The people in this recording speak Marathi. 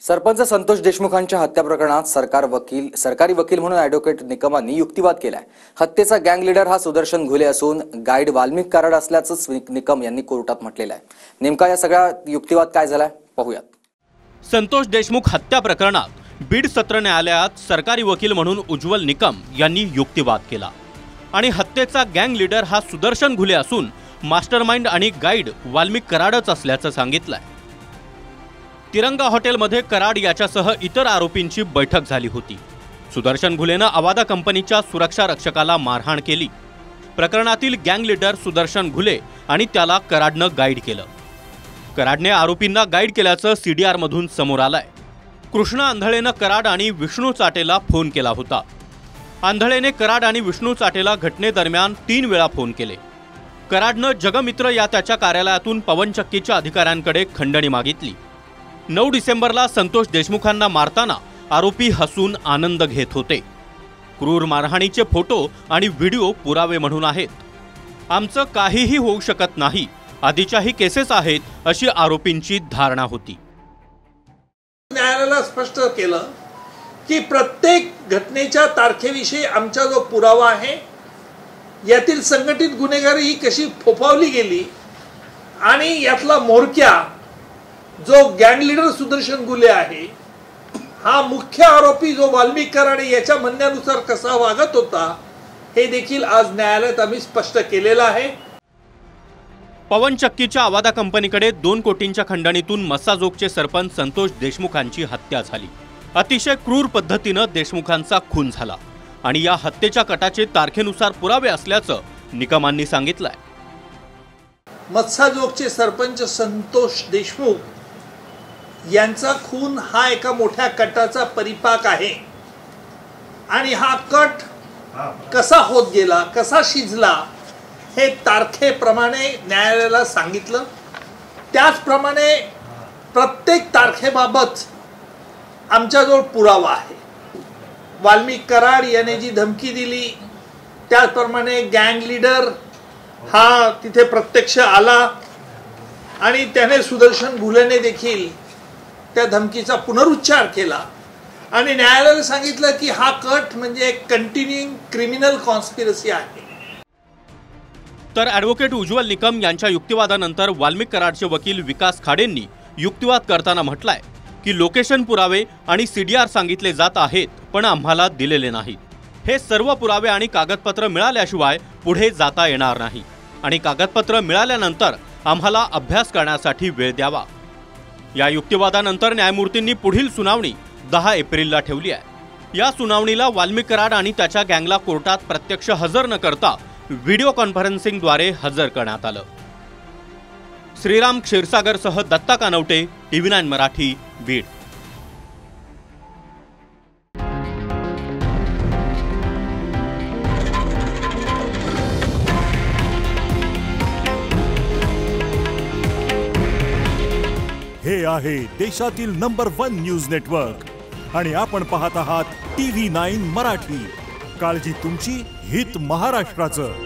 सरपंच संतोष देशमुखांच्या हत्या प्रकरणात सरकारी वकील म्हणून ॲडव्होकेट निकमांनी युक्तिवाद केलाय। हत्येचा गँग लीडर हा सुदर्शन घुले असून गाईड वाल्मिक कराड असल्याचं निकम यांनी कोर्टात म्हटलेलं आहे। नेमका या सगळ्या युक्तिवाद काय झालाय पाहूयात। संतोष देशमुख हत्या प्रकरणात बीड सत्र न्यायालयात सरकारी वकील म्हणून उज्ज्वल निकम यांनी युक्तिवाद केला आणि हत्येचा गँग लीडर हा सुदर्शन घुले असून मास्टरमाइंड आणि गाईड वाल्मिक कराडच असल्याचं सांगितलंय। तिरंगा हॉटेलमध्ये कराड याच्यासह इतर आरोपींची बैठक झाली होती। सुदर्शन घुलेनं अवादा कंपनीच्या सुरक्षा रक्षकाला मारहाण केली। प्रकरणातील गँग लीडर सुदर्शन घुले आणि त्याला कराडनं गाईड केलं। कराडने आरोपींना गाईड केल्याचं सीडीआर मधून समोर आलंय। कृष्ण आंधळेनं कराड आणि विष्णू चाटेला फोन केला होता। आंधळेने कराड आणि विष्णू चाटेला घटनेदरम्यान 3 वेळा फोन केले। कराडनं जगमित्र या त्याच्या कार्यालयातून पवनचक्कीच्या अधिकाऱ्यांकडे खंडणी मागितली। 9 डिसेंबरला संतोष देशमुखांना मारताना आरोपी हसून आनंद घेत होते। क्रूर मारहाणीचे फोटो आणि व्हिडिओ पुरावे म्हणून आहेत। आमचं काहीही होऊ शकत नाही, आधीच्याही केसेस आहेत अशी आरोपींची धारणा होती। न्यायालयाला स्पष्ट केलं की प्रत्येक घटनेच्या तारखेविषयी आमचा जो पुरावा आहे यातील संघटित गुन्हेगारी ही कशी फोफावली गेली आणि यातला मोरक्या जो गँग लीडर सुदर्शन घुले आहे हा मुख्य आरोपी जो वाल्मिक कराड याच्या म्हणण्यानुसार कसा वागत होता हे देखील आज न्यायालयात आम्ही स्पष्ट केलेलं आहे। पवनचक्कीच्या अवादा कंपनीकडे 2 कोटींच्या खंडणीतून मस्साजोगचे सरपंच संतोष देशमुखांची हत्या झाली। अतिशय क्रूर पद्धतीने देशमुखांचा खून झाला आणि या हत्येच्या कटाचे तारखेनुसार पुरावे असल्याचं निकमांनी सांगितलंय। मस्साजोगचे सरपंच संतोष देशमुख यांचा खून हा एका मोठ्या कटाचा परिपाक आहे आणि हा कट कसा होत गेला, कसा शिजला हे तारखेप्रमाणे न्यायालयाला सांगितलं। त्याचप्रमाणे प्रत्येक तारखेबाबत आमच्याजवळ पुरावा आहे। वाल्मिक कराड याने जी धमकी दिली त्याचप्रमाणे गँग लीडर हा तिथे प्रत्यक्ष आला आणि त्याने सुदर्शन घुलेने देखील त्या धमकीचा पुनरुच्चार केला आणि न्यायालयाला सांगितलं की हा कट म्हणजे एक कंटिन्यूइंग क्रिमिनल कॉन्स्पिरसी आहे। तर ॲडव्होकेट उज्ज्वल निकम यांच्या युक्तिवादानंतर वाल्मिक कराडचे वकील विकास खाडेंनी युक्तिवाद करताना म्हटलंय की लोकेशन पुरावे आणि सीडीआर सांगितले जात आहेत पण आम्हाला दिलेले नाहीत। हे सर्व पुरावे आणि कागदपत्र मिळाल्याशिवाय पुढे जाता येणार नाही आणि कागदपत्र मिळाल्यानंतर आम्हाला अभ्यास करण्यासाठी वेळ द्यावा। या युक्तिवादानंतर न्यायमूर्तींनी पुढील सुनावणी 10 एप्रिलला ठेवली आहे। या सुनावणीला वाल्मिक कराड आणि त्याच्या गँगला कोर्टात प्रत्यक्ष हजर न करता व्हिडिओ कॉन्फरन्सिंगद्वारे हजर करण्यात आलं। श्रीराम क्षीरसागरसह दत्ता कानवटे, TV9 मराठी, बीड। हे आहे देशातील नंबर 1 न्यूज नेटवर्क आणि आपण पाहत आहात TV9 मराठी। काळजी तुमची, हित महाराष्ट्राचं।